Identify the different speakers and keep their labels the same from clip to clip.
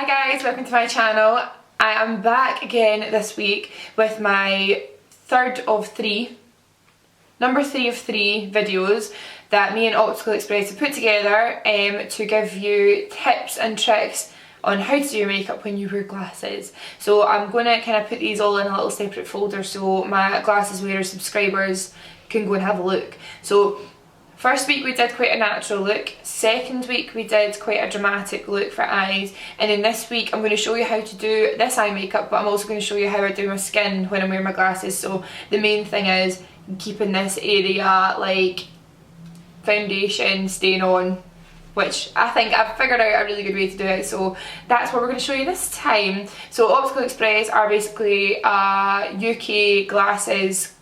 Speaker 1: Hi guys, welcome to my channel. I am back again this week with my number three of three videos that me and Optical Express have put together to give you tips and tricks on how to do your makeup when you wear glasses. So I'm going to kind of put these all in a little separate folder so my glasses wearer subscribers can go and have a look. So first week we did quite a natural look, second week we did quite a dramatic look for eyes, and then this week I'm going to show you how to do this eye makeup, but I'm also going to show you how I do my skin when I'm wearing my glasses. So the main thing is keeping this area like foundation staying on, which I think I've figured out a really good way to do it, so that's what we're going to show you this time. So Optical Express are basically a UK glasses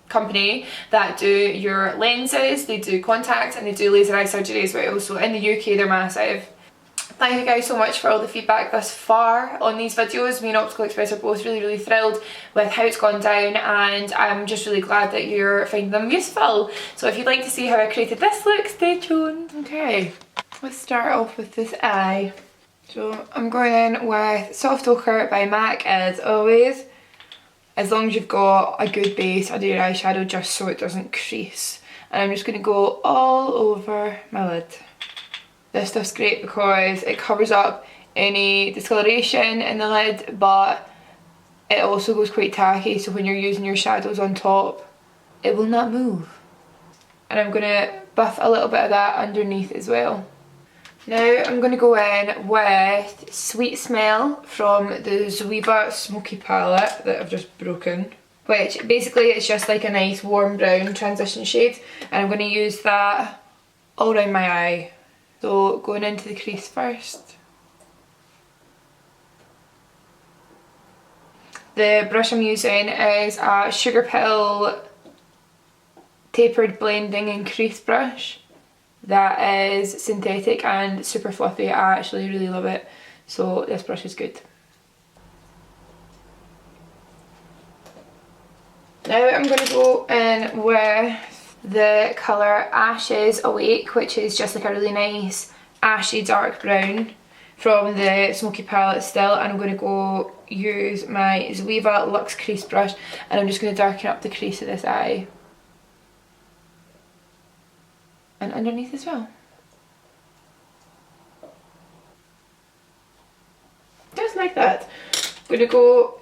Speaker 1: company that do your lenses, they do contacts and they do laser eye surgery as well. So in the UK they're massive. Thank you guys so much for all the feedback thus far on these videos. Me and Optical Express are both really thrilled with how it's gone down, and I'm just really glad that you're finding them useful. So if you'd like to see how I created this look, stay tuned. Okay, let's start off with this eye. So I'm going in with Soft Ochre by MAC as always. As long as you've got a good base under your eyeshadow just so it doesn't crease. And I'm just going to go all over my lid. This stuff's great because it covers up any discoloration in the lid, but it also goes quite tacky, so when you're using your shadows on top, it will not move. And I'm going to buff a little bit of that underneath as well. Now I'm going to go in with Sweet Smell from the Zoeva Smokey palette that I've just broken, which basically it's just like a nice warm brown transition shade, and I'm going to use that all around my eye. So going into the crease first. The brush I'm using is a Sugar Pill tapered blending and crease brush. That is synthetic and super fluffy. I actually really love it, so this brush is good. Now I'm going to go in with the colour Ashes Awake, which is just like a really nice ashy dark brown from the Smoky palette still, and I'm going to go use my Zoeva Luxe crease brush, and I'm just going to darken up the crease of this eye. And underneath as well. Just like that. I'm going to go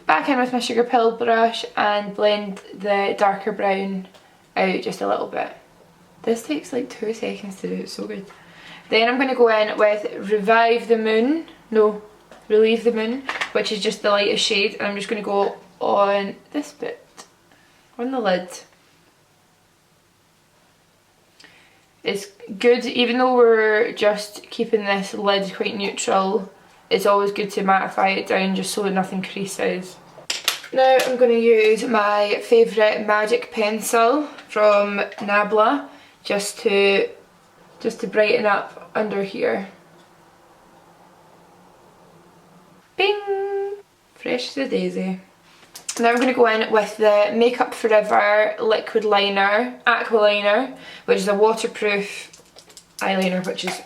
Speaker 1: back in with my Sugar Pill brush and blend the darker brown out just a little bit. This takes like 2 seconds to do, it's so good. Then I'm going to go in with Relieve the Moon, which is just the lightest shade, and I'm just going to go on this bit, on the lid. It's good, even though we're just keeping this lid quite neutral, it's always good to mattify it down just so nothing creases. Now I'm going to use my favourite magic pencil from Nabla just to brighten up under here. Bing! Fresh as a daisy. Now I'm going to go in with the Makeup Forever liquid liner, Aqua liner, which is a waterproof eyeliner, which is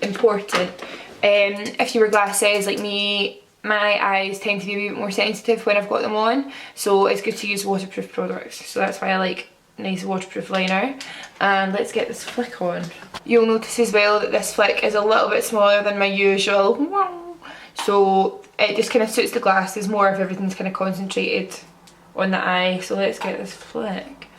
Speaker 1: important. If you wear glasses like me, my eyes tend to be a bit more sensitive when I've got them on, so it's good to use waterproof products. So that's why I like nice waterproof liner. And let's get this flick on. You'll notice as well that this flick is a little bit smaller than my usual, so it just kind of suits the glasses more if everything's kind of concentrated on the eye. So let's get this flick.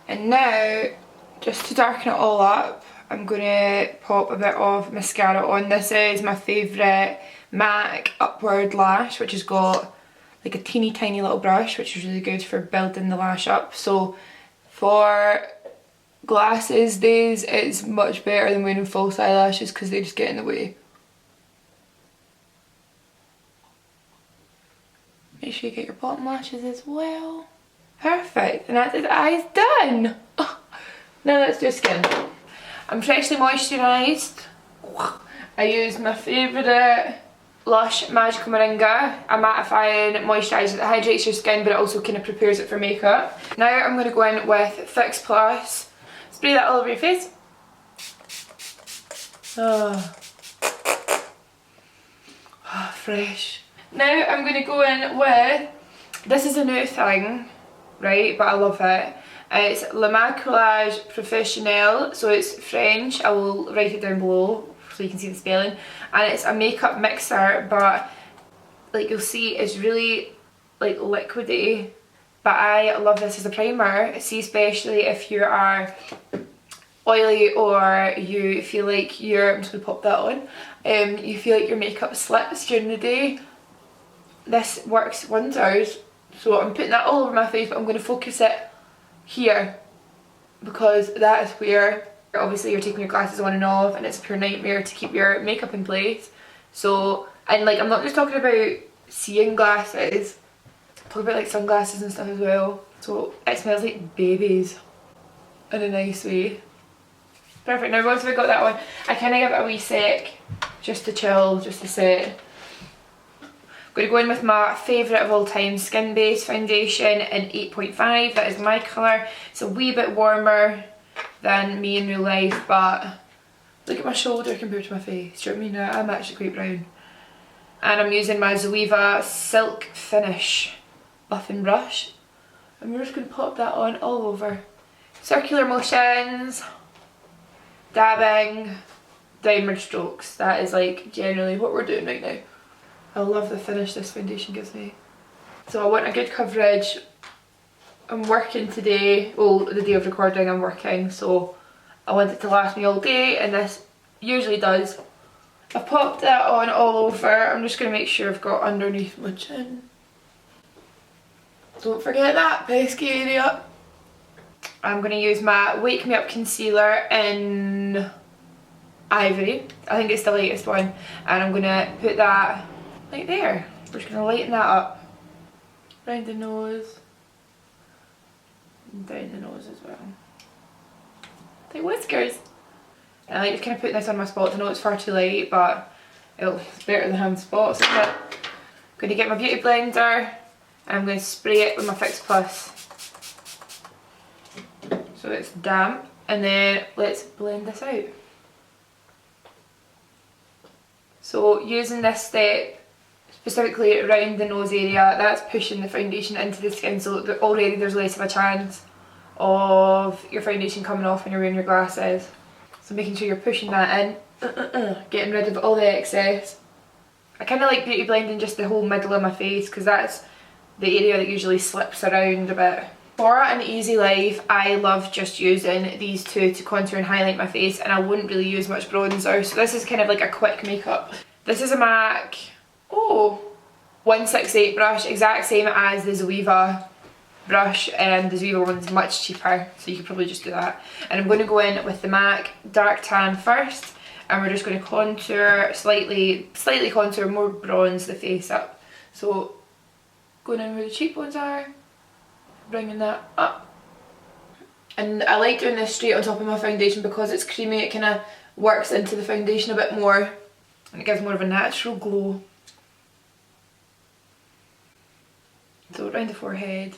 Speaker 1: And now, just to darken it all up, I'm going to pop a bit of mascara on. This is my favourite MAC Upward Lash, which has got like a teeny tiny little brush, which is really good for building the lash up. So for glasses days, it's much better than wearing false eyelashes because they just get in the way. Make sure you get your bottom lashes as well. Perfect, and that's his eyes done. Oh, now let's do skin. I'm freshly moisturised. I use my favourite Lush Magical Moringa, a mattifying moisturiser that hydrates your skin but it also kind of prepares it for makeup. Now I'm going to go in with Fix Plus. Spray that all over your face. Oh, fresh. Now I'm going to go in with, this is a new thing, right, but I love it. It's Maquillage Professionel, so it's French. I will write it down below so you can see the spelling. And it's a makeup mixer, but like you'll see it's really like liquidy. But I love this as a primer. See, especially if you are oily or you feel like you're, I'm just going to pop that on, you feel like your makeup slips during the day. This works wonders. So I'm putting that all over my face, but I'm going to focus it here because that is where obviously you're taking your glasses on and off and it's a pure nightmare to keep your makeup in place. So, and like I'm not just talking about seeing glasses, I'm talking about like sunglasses and stuff as well. So it smells like babies in a nice way. Perfect. Now once we've got that on, I kind of give it a wee sec just to chill, just to set. I'm going to go in with my favourite of all time Skinbase foundation in 8.5. That is my colour. It's a wee bit warmer than me in real life, but look at my shoulder compared to my face. Do you know what I mean? I'm actually quite brown. And I'm using my Zoeva Silk Finish buffing brush. And we're just going to pop that on all over. Circular motions, dabbing, downward strokes. That is like generally what we're doing right now. I love the finish this foundation gives me. So I want a good coverage. I'm working today, well the day of recording I'm working, so I want it to last me all day and this usually does. I've popped that on all over. I'm just going to make sure I've got underneath my chin. Don't forget that pesky area. I'm going to use my Wake Me Up concealer in Ivory. I think it's the lightest one. And I'm going to put that right there. We're just going to lighten that up. Round the nose. And down the nose as well. Like whiskers. And I like just kind of putting this on my spots. I know it's far too light, but it's better than having spots, isn't it? I'm going to get my beauty blender and I'm going to spray it with my Fix Plus. So it's damp, and then let's blend this out. So using this step specifically around the nose area, that's pushing the foundation into the skin, so that already there's less of a chance of your foundation coming off when you're wearing your glasses. So making sure you're pushing that in, getting rid of all the excess. I kind of like beauty blending just the whole middle of my face because that's the area that usually slips around a bit. For an easy life, I love just using these two to contour and highlight my face, and I wouldn't really use much bronzer, so this is kind of like a quick makeup. This is a MAC 168 brush, exact same as the Zoeva brush, and the Zoeva one's much cheaper, so you could probably just do that. And I'm going to go in with the MAC Dark Tan first, and we're just going to contour, slightly contour, more bronze the face up. So going in where the cheekbones are, bringing that up. And I like doing this straight on top of my foundation because it's creamy, it kind of works into the foundation a bit more and it gives more of a natural glow. So around the forehead,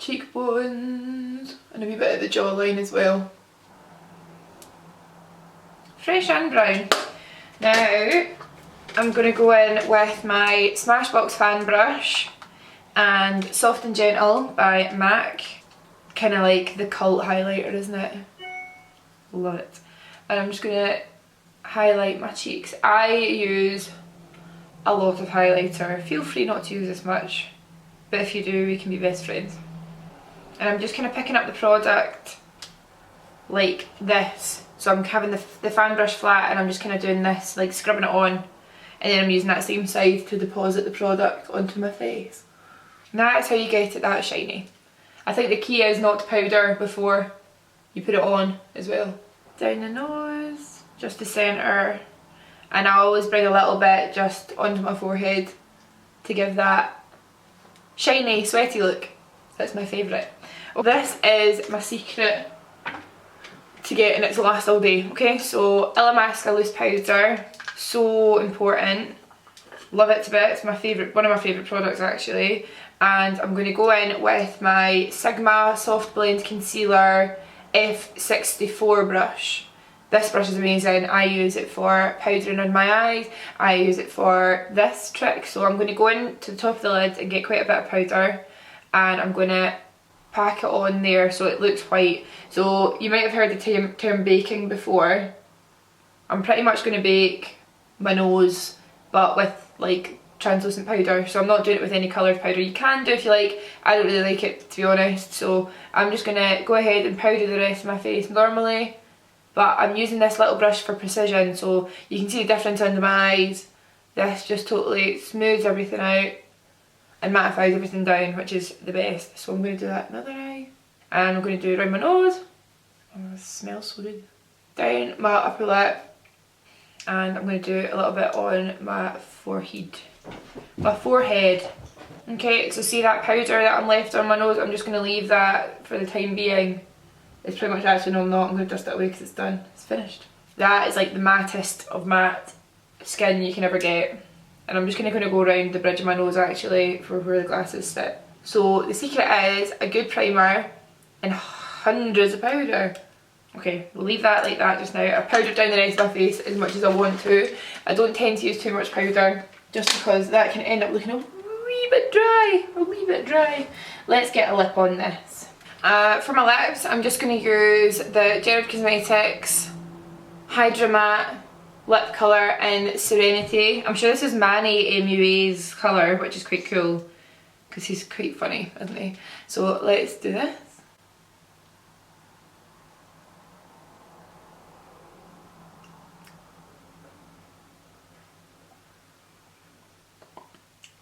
Speaker 1: cheekbones, and a wee bit of the jawline as well. Fresh and brown. Now I'm going to go in with my Smashbox fan brush and Soft and Gentle by MAC. Kind of like the cult highlighter, isn't it? Love it. And I'm just going to highlight my cheeks. I use a lot of highlighter. Feel free not to use this much, but if you do, we can be best friends. And I'm just kind of picking up the product like this. So I'm having the fan brush flat and I'm just kind of doing this, like scrubbing it on, and then I'm using that same side to deposit the product onto my face. And that's how you get it that shiny. I think the key is not to powder before you put it on as well. Down the nose, just the centre, and I always bring a little bit just onto my forehead to give that shiny, sweaty look. That's my favourite. This is my secret to get and it's last all day. Okay, so Illamasqua loose powder, so important. Love it to bits. My favourite, one of my favourite products actually. And I'm going to go in with my Sigma Soft Blend Concealer F64 brush. This brush is amazing. I use it for powdering on my eyes. I use it for this trick. So I'm going to go in to the top of the lid and get quite a bit of powder, and I'm going to pack it on there so it looks white. So you might have heard the term baking before. I'm pretty much going to bake my nose but with like translucent powder, so I'm not doing it with any coloured powder. You can do if you like. I don't really like it, to be honest, so I'm just going to go ahead and powder the rest of my face normally, but I'm using this little brush for precision, so you can see the difference under my eyes. This just totally smooths everything out and mattifies everything down, which is the best. So I'm going to do that another eye, and I'm going to do it around my nose. Oh, it smells so good. Down my upper lip, and I'm going to do a little bit on my forehead. Okay, so see that powder that I'm left on my nose? I'm just going to leave that for the time being. It's pretty much, actually no I'm not, I'm going to dust it away because it's done. It's finished. That is like the mattest of matte skin you can ever get. And I'm just going to go around the bridge of my nose actually for where the glasses sit. So the secret is a good primer and hundreds of powder. Okay, we'll leave that like that just now. I've powdered down the rest of my face as much as I want to. I don't tend to use too much powder just because that can end up looking a wee bit dry. Let's get a lip on this. For my lips, I'm just going to use the Gerard Cosmetics Hydra Matte lip colour in Serenity. I'm sure this is Manny MUA's colour, which is quite cool because he's quite funny, isn't he? So let's do this.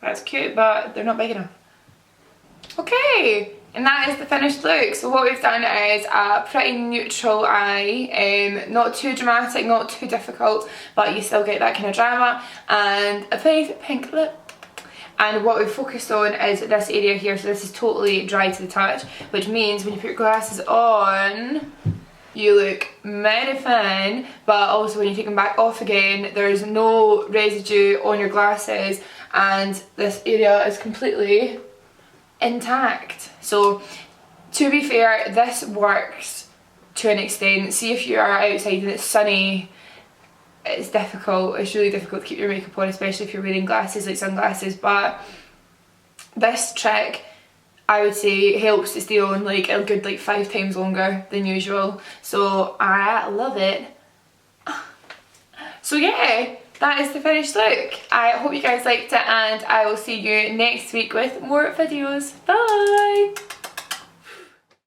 Speaker 1: That's cute, but they're not big enough. Okay, and that is the finished look. So what we've done is a pretty neutral eye, not too dramatic, not too difficult, but you still get that kind of drama, and a nice pink lip. And what we've focused on is this area here, so this is totally dry to the touch, which means when you put your glasses on, you look very fine, but also when you take them back off again, there's no residue on your glasses, and this area is completely intact. So to be fair, this works to an extent. See, if you are outside and it's sunny, it's difficult, it's really difficult to keep your makeup on, especially if you're wearing glasses like sunglasses, but this trick I would say helps to stay on like a good like 5 times longer than usual, so I love it. So yeah, that is the finished look. I hope you guys liked it, and I will see you next week with more videos. Bye!